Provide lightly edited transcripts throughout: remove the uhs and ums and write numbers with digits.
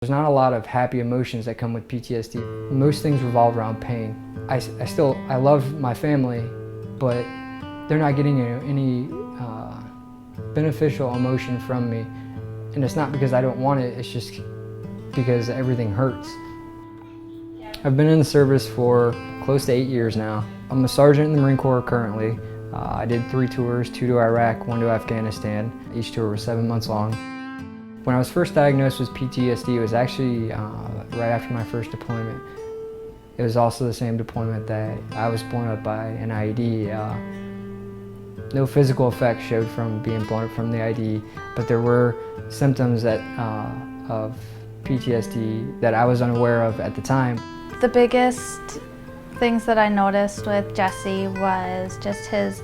There's not a lot of happy emotions that come with PTSD. Most things revolve around pain. I love my family, but they're not getting any beneficial emotion from me. And it's not because I don't want it, it's just because everything hurts. I've been in the service for close to 8 years now. I'm a sergeant in the Marine Corps currently. I did 3 tours, 2 to Iraq, 1 to Afghanistan. Each tour was 7 months long. When I was first diagnosed with PTSD, it was actually right after my first deployment. It was also the same deployment that I was blown up by an IED. No physical effects showed from being blown up from the IED, but there were symptoms of PTSD that I was unaware of at the time. The biggest things that I noticed with Jesse was just his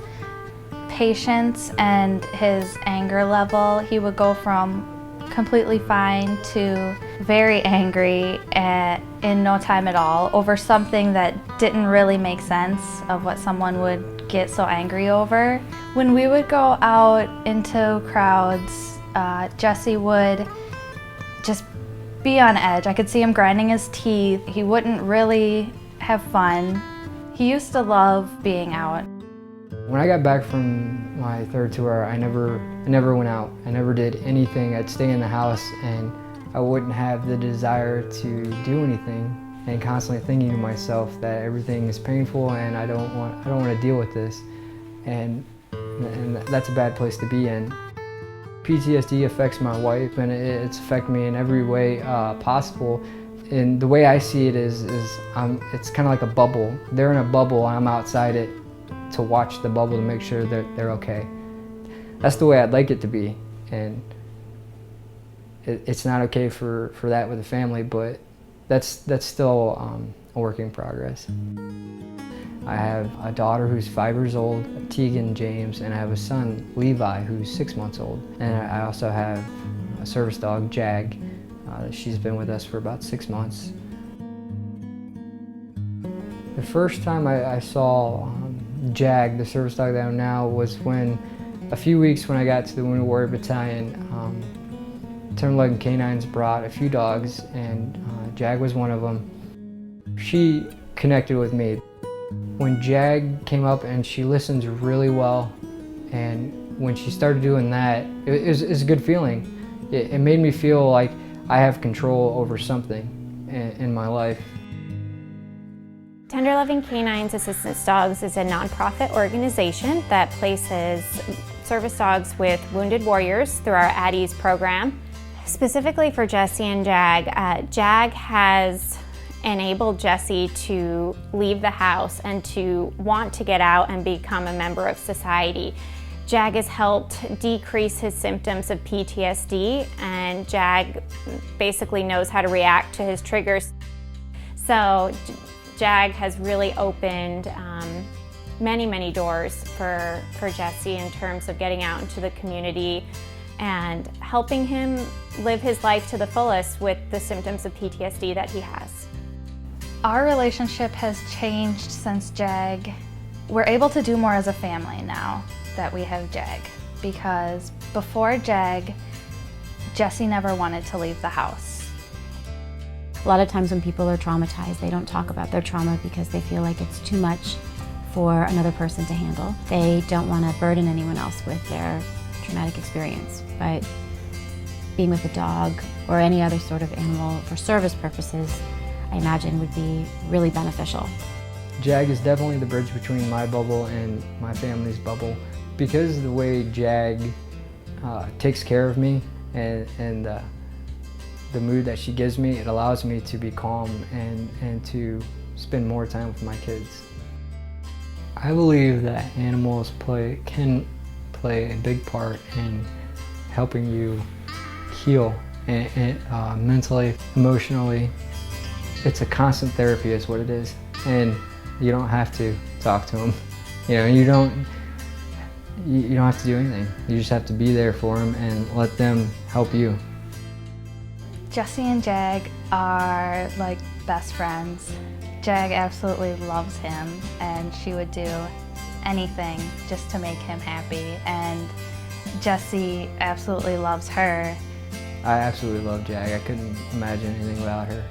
patience and his anger level. He would go from completely fine to very angry in no time at all over something that didn't really make sense of what someone would get so angry over. When we would go out into crowds, Jesse would just be on edge. I could see him grinding his teeth. He wouldn't really have fun. He used to love being out. When I got back from my 3rd tour, I never went out. I never did anything. I'd stay in the house and I wouldn't have the desire to do anything, and constantly thinking to myself that everything is painful and I don't want to deal with this. And that's a bad place to be in. PTSD affects my wife, and it's affected me in every way possible. And the way I see it is it's kind of like a bubble. They're in a bubble, I'm outside it to watch the bubble to make sure that they're okay. That's the way I'd like it to be, and it's not okay for that with a family, but that's still a work in progress. I have a daughter who's 5 years old, Tegan James, and I have a son, Levi, who's 6 months old. And I also have a service dog, Jag. She's been with us for about 6 months. The first time I saw Jag, the service dog that I am now, was when a few weeks when I got to the Wounded Warrior Battalion, Tender Loving Canines brought a few dogs, and Jag was one of them. She connected with me. When Jag came up, and she listens really well, and when she started doing that, it was a good feeling. It made me feel like I have control over something in my life. Tender Loving Canines Assistance Dogs is a nonprofit organization that places service dogs with wounded warriors through our Addies program. Specifically for Jesse and Jag, Jag has enabled Jesse to leave the house and to want to get out and become a member of society. Jag has helped decrease his symptoms of PTSD, and Jag basically knows how to react to his triggers. So Jag has really opened many doors for Jesse in terms of getting out into the community and helping him live his life to the fullest with the symptoms of PTSD that he has. Our relationship has changed since Jag. We're able to do more as a family now that we have Jag, because before Jag, Jesse never wanted to leave the house. A lot of times when people are traumatized, they don't talk about their trauma because they feel like it's too much for another person to handle. They don't want to burden anyone else with their traumatic experience. But being with a dog or any other sort of animal for service purposes, I imagine would be really beneficial. Jag is definitely the bridge between my bubble and my family's bubble. Because of the way Jag takes care of me and the mood that she gives me, it allows me to be calm and to spend more time with my kids. I believe that animals can play a big part in helping you heal mentally, emotionally. It's a constant therapy is what it is, and you don't have to talk to them. You don't have to do anything. You just have to be there for them and let them help you. Jesse and Jag are like best friends. Jag absolutely loves him, and she would do anything just to make him happy. And Jesse absolutely loves her. I absolutely love Jag. I couldn't imagine anything without her.